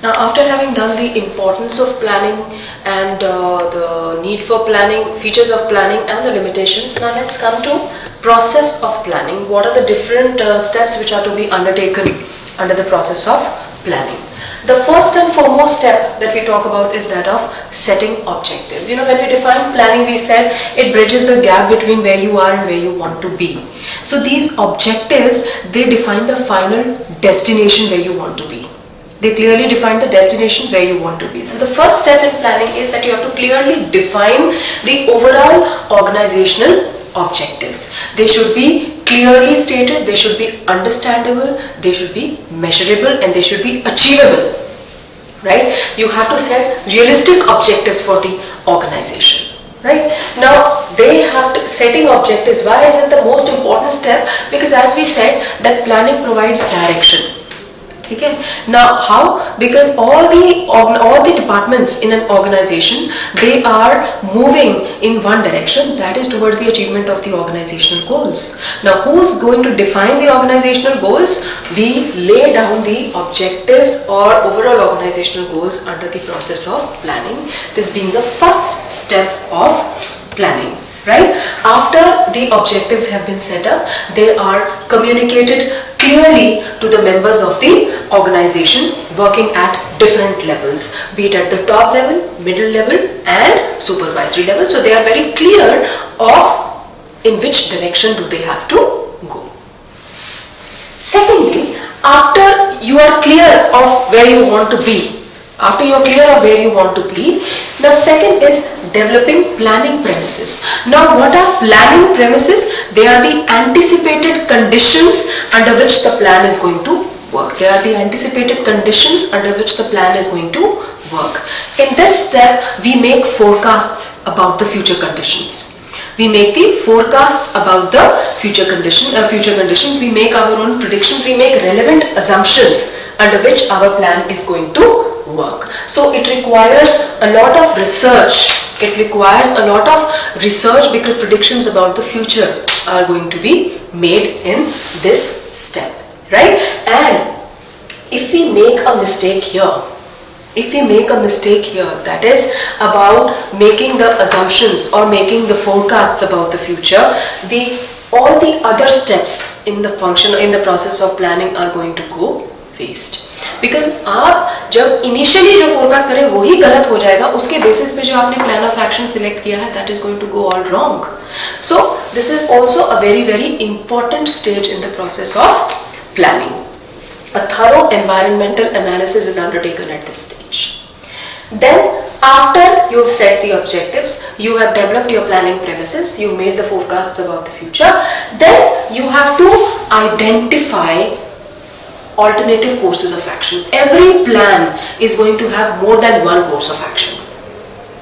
Now, after having done the importance of planning and the need for planning, features of planning and the limitations, now let's come to process of planning. What are the different steps which are to be undertaken under the process of planning? The first and foremost step that we talk about is that of setting objectives. You know, when we define planning, we said it bridges the gap between where you are and where you want to be. So these objectives, they define the final destination where you want to be. They clearly define the destination where you want to be. So the first step in planning is that you have to clearly define the overall organizational objectives. They should be clearly stated, they should be understandable, they should be measurable, and they should be achievable. Right? You have to set realistic objectives for the organization. Right? Now, they have to, setting objectives. Why is it the most important step? Because as we said, that planning provides direction. Okay. Now how? Because all the departments in an organization, they are moving in one direction, that is towards the achievement of the organizational goals. Now who's going to define the organizational goals? We lay down the objectives or overall organizational goals under the process of planning. This being the first step of planning. Right? After the objectives have been set up, they are communicated clearly to the members of the organization working at different levels, be it at the top level, middle level and supervisory level. So they are very clear of in which direction do they have to go. Secondly, after you are clear of where you want to be, after you are clear of where you want to be, the second is developing planning premises. Now what are planning premises? They are the anticipated conditions under which the plan is going to work. They are the anticipated conditions under which the plan is going to work. In this step, we make forecasts about the future conditions. We make the forecasts about the future conditions. We make our own predictions. We make relevant assumptions under which our plan is going to work. So it requires a lot of research. It requires a lot of research because predictions about the future are going to be made in this step, right? And if we make a mistake here, that is about making the assumptions or making the forecasts about the future, all the other steps in the process of planning are going to go waste. Because आप जब initially जो forecast करें वही गलत हो जाएगा, उसके basis पे जो आपने plan of action select किया है, that is going to go all wrong. So this is also a very, very important stage in the process of planning. A thorough environmental analysis is undertaken at this stage. Then after you have set the objectives, you have developed your planning premises, you made the forecasts about the future, then you have to identify alternative courses of action. Every plan is going to have more than one course of action.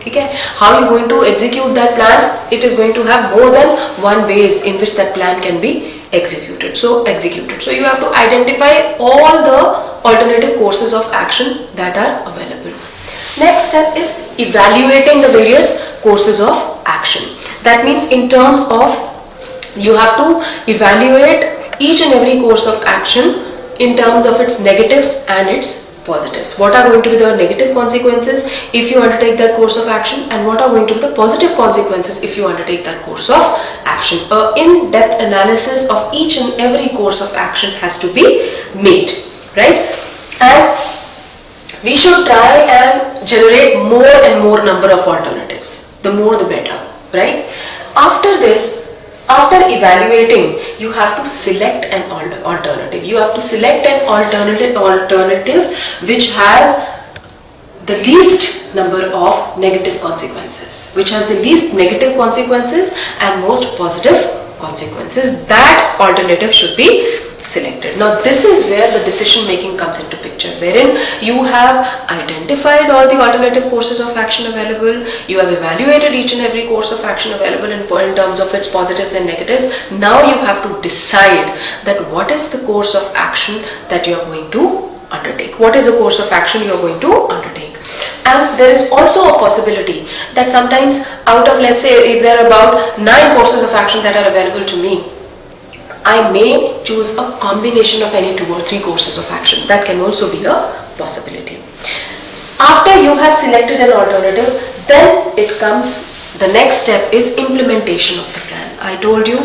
Okay? How are you going to execute that plan? It is going to have more than one ways in which that plan can be executed. So you have to identify all the alternative courses of action that are available. Next step is evaluating the various courses of action. That means in terms of you have to evaluate each and every course of action in terms of its negatives and its positives. What are going to be the negative consequences if you undertake that course of action, and what are going to be the positive consequences if you undertake that course of action. An in-depth analysis of each and every course of action has to be made, right? And we should try and generate more and more number of alternatives. The more the better, right? After this, after evaluating, you have to select an alternative. You have to select an alternative which has the least number of negative consequences, which has the least negative consequences and most positive consequences. That alternative should be selected. Now this is where the decision making comes into picture, wherein you have identified all the alternative courses of action available, you have evaluated each and every course of action available in terms of its positives and negatives. Now you have to decide that what is the course of action that you are going to undertake. What is the course of action you are going to undertake? And there is also a possibility that sometimes out of, let's say, if there are about 9 courses of action that are available to me, I may choose a combination of any 2 or 3 courses of action. That can also be a possibility. After you have selected an alternative, then it comes, the next step is implementation of the plan. I told you,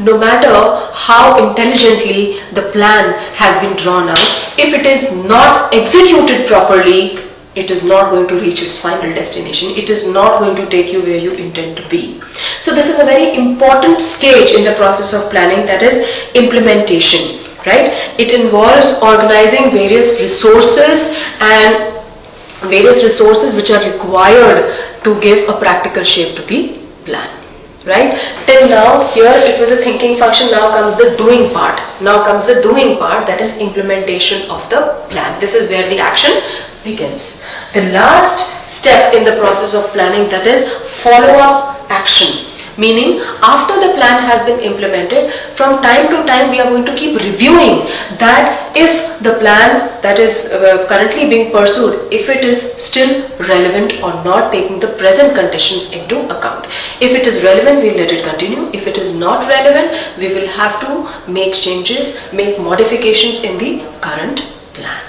no matter how intelligently the plan has been drawn out, if it is not executed properly, it is not going to reach its final destination. It is not going to take you where you intend to be. So this is a very important stage in the process of planning, that is implementation, right? It involves organizing various resources which are required to give a practical shape to the plan, right? Till now, here it was a thinking function. Now comes the doing part. That is implementation of the plan. This is where the action begins. The last step in the process of planning, that is follow-up action. Meaning, after the plan has been implemented, from time to time we are going to keep reviewing that if the plan that is currently being pursued, if it is still relevant or not, taking the present conditions into account. If it is relevant, we'll let it continue. If it is not relevant, we will have to make changes, make modifications in the current plan.